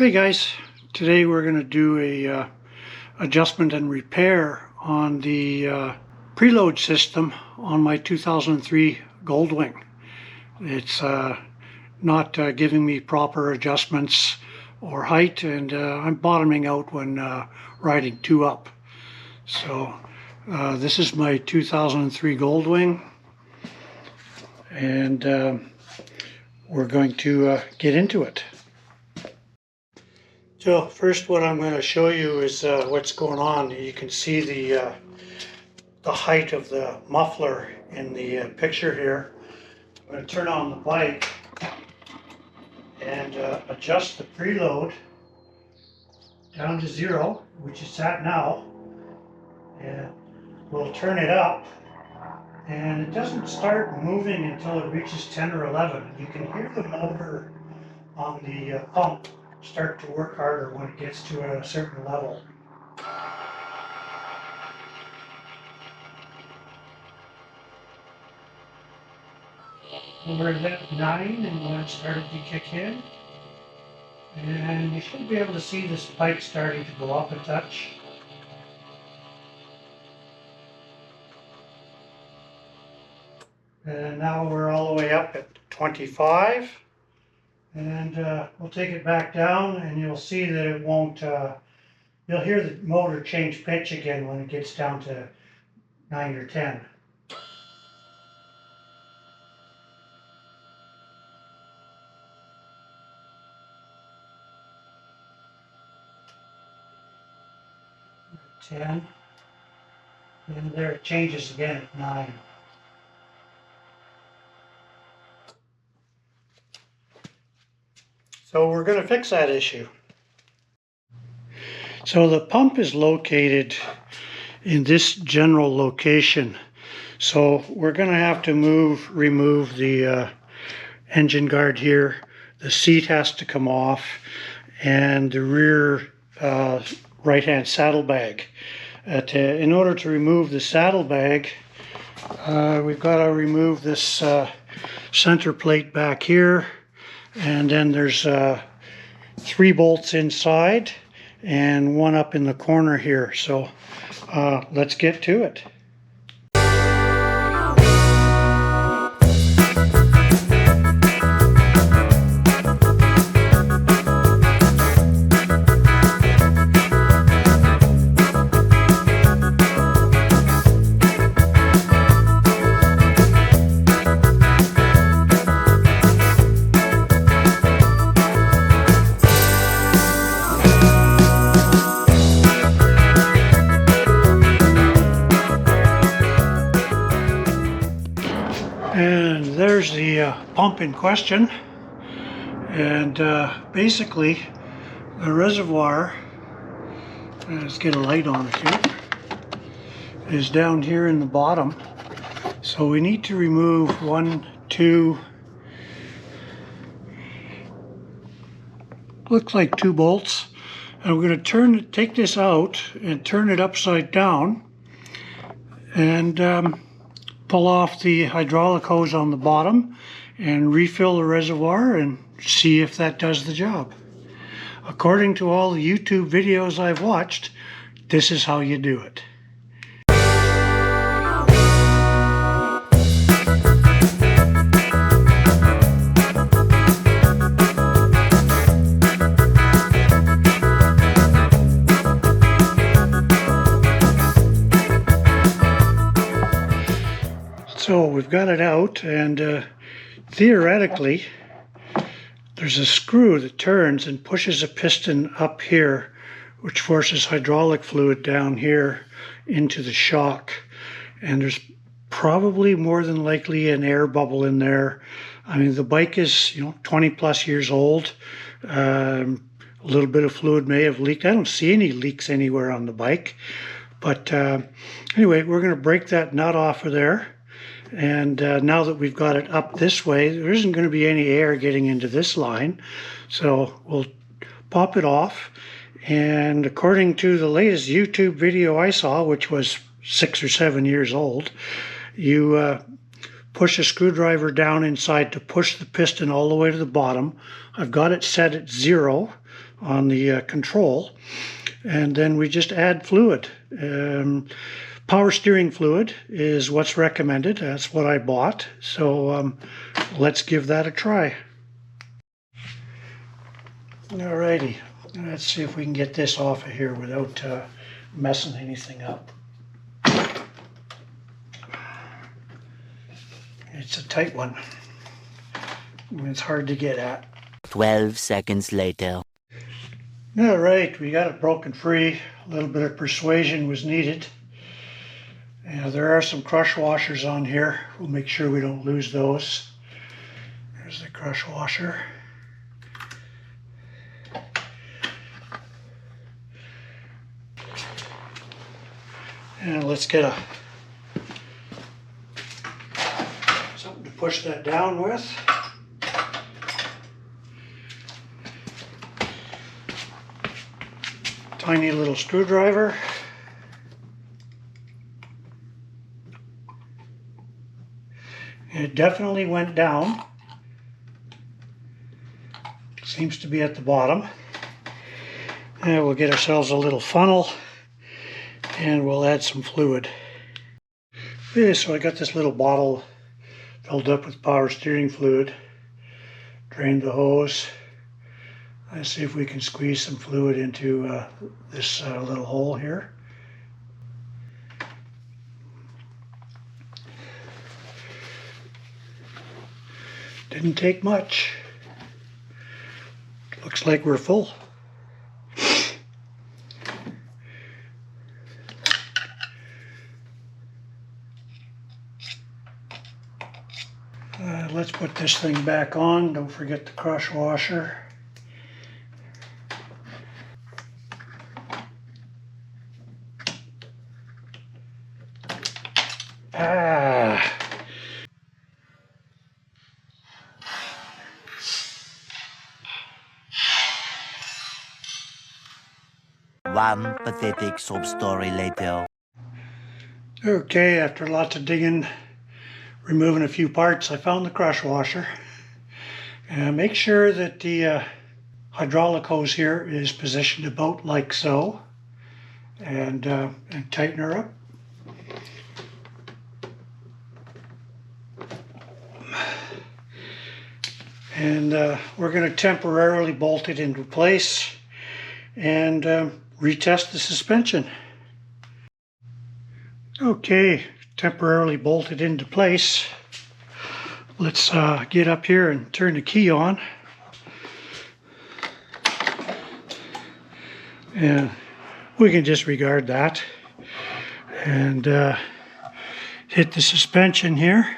Hey guys, today we're going to do a adjustment and repair on the preload system on my 2003 Gold Wing. It's not giving me proper adjustments or height, and I'm bottoming out when riding two up. So this is my 2003 Gold Wing, and we're going to get into it. So first, what I'm going to show you is what's going on. You can see the height of the muffler in the picture here. I'm going to turn on the bike and adjust the preload down to 0, which it's at now, and we'll turn it up, and it doesn't start moving until it reaches 10 or 11. You can hear the motor on the pump start to work harder when it gets to a certain level. We're at 9 and when it started to kick in. And you should be able to see the spike starting to go up a touch. And now we're all the way up at 25. And we'll take it back down, and you'll see that it won't, you'll hear the motor change pitch again when it gets down to 9 or 10. Ten, and there it changes again at 9. So we're going to fix that issue. So the pump is located in this general location. So we're going to have to remove the engine guard here. The seat has to come off, and the rear right-hand saddlebag. In order to remove the saddlebag, we've got to remove this center plate back here. And then there's 3 bolts inside and 1 up in the corner here. So let's get to it. And there's the pump in question, and basically the reservoir, let's get a light on it here, is down here in the bottom. So we need to remove 1, 2, looks like 2 bolts, and we're going to take this out and turn it upside down and pull off the hydraulic hose on the bottom and refill the reservoir and see if that does the job. According to all the YouTube videos I've watched, this is how you do it. So we've got it out, and theoretically there's a screw that turns and pushes a piston up here, which forces hydraulic fluid down here into the shock. And there's probably more than likely an air bubble in there. I mean, the bike is 20 plus years old. A little bit of fluid may have leaked. I don't see any leaks anywhere on the bike. But anyway, we're going to break that nut off of there. And now that we've got it up this way, there isn't going to be any air getting into this line. So we'll pop it off. And according to the latest YouTube video I saw, which was 6 or 7 years old, you push a screwdriver down inside to push the piston all the way to the bottom. I've got it set at 0 on the control, and then we just add fluid. Power steering fluid is what's recommended. That's what I bought. So let's give that a try. Alrighty, let's see if we can get this off of here without messing anything up. It's a tight one. It's hard to get at. 12 seconds later. Alright, we got it broken free. A little bit of persuasion was needed. There are some crush washers on here. We'll make sure we don't lose those. There's the crush washer. And let's get something to push that down with. Tiny little screwdriver. It definitely went down. Seems to be at the bottom. And we'll get ourselves a little funnel and we'll add some fluid. Okay, so I got this little bottle filled up with power steering fluid. Drained the hose. Let's see if we can squeeze some fluid into this little hole here. Didn't take much. Looks like we're full. Let's put this thing back on. Don't forget the crush washer. One pathetic sob story later. Okay, after lots of digging, removing a few parts, I found the crush washer. Make sure that the hydraulic hose here is positioned about like so, and tighten her up. And we're going to temporarily bolt it into place and retest the suspension. Okay, temporarily bolted into place. Let's get up here and turn the key on. And we can disregard that and hit the suspension here.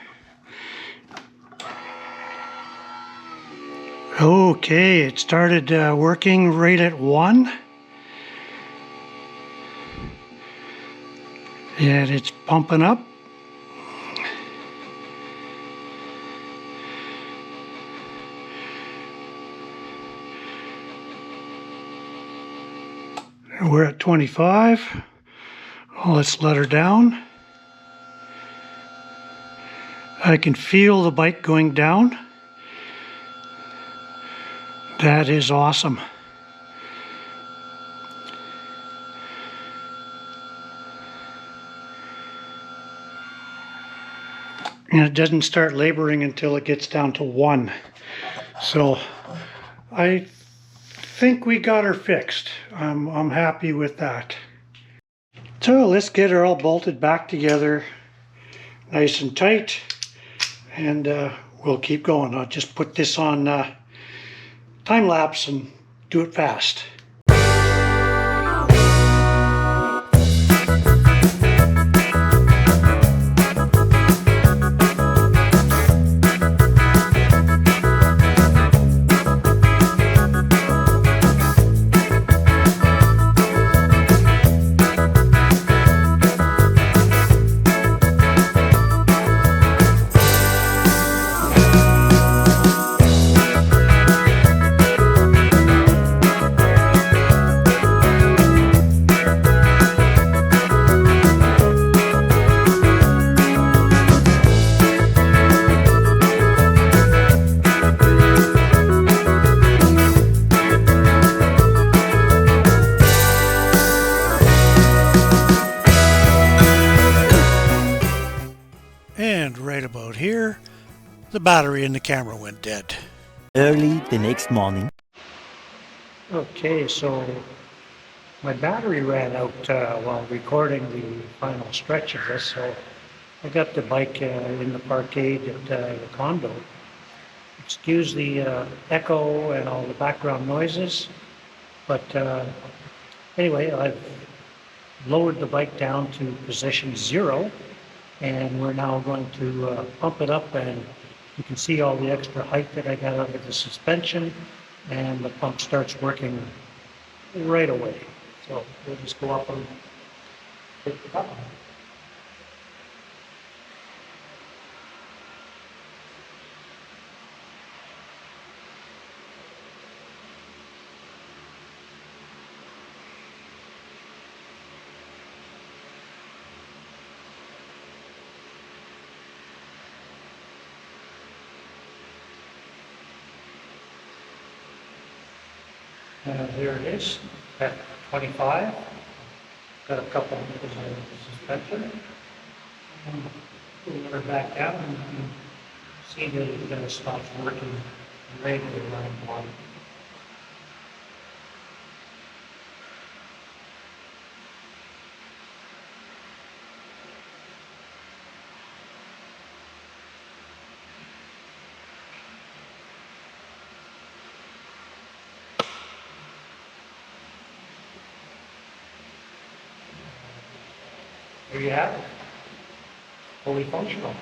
Okay, it started working right at 1. And it's pumping up. We're at 25. Let's let her down. I can feel the bike going down. That is awesome. And it doesn't start laboring until it gets down to 1. So I think we got her fixed. I'm happy with that. So let's get her all bolted back together nice and tight, and we'll keep going. I'll just put this on time lapse and do it fast. here, the battery in the camera went dead. Early the next morning. Okay, so my battery ran out while recording the final stretch of this, so I got the bike in the parkade at the condo. Excuse the echo and all the background noises, but anyway, I've lowered the bike down to position 0, and we're now going to pump it up, and you can see all the extra height that I got out of the suspension, and the pump starts working right away. So we'll just go up and hit the button. There it is at 25. Got a couple of meters of suspension. And we'll let her back down and you can see that it stops working right at line 1. There you have it. Fully functional.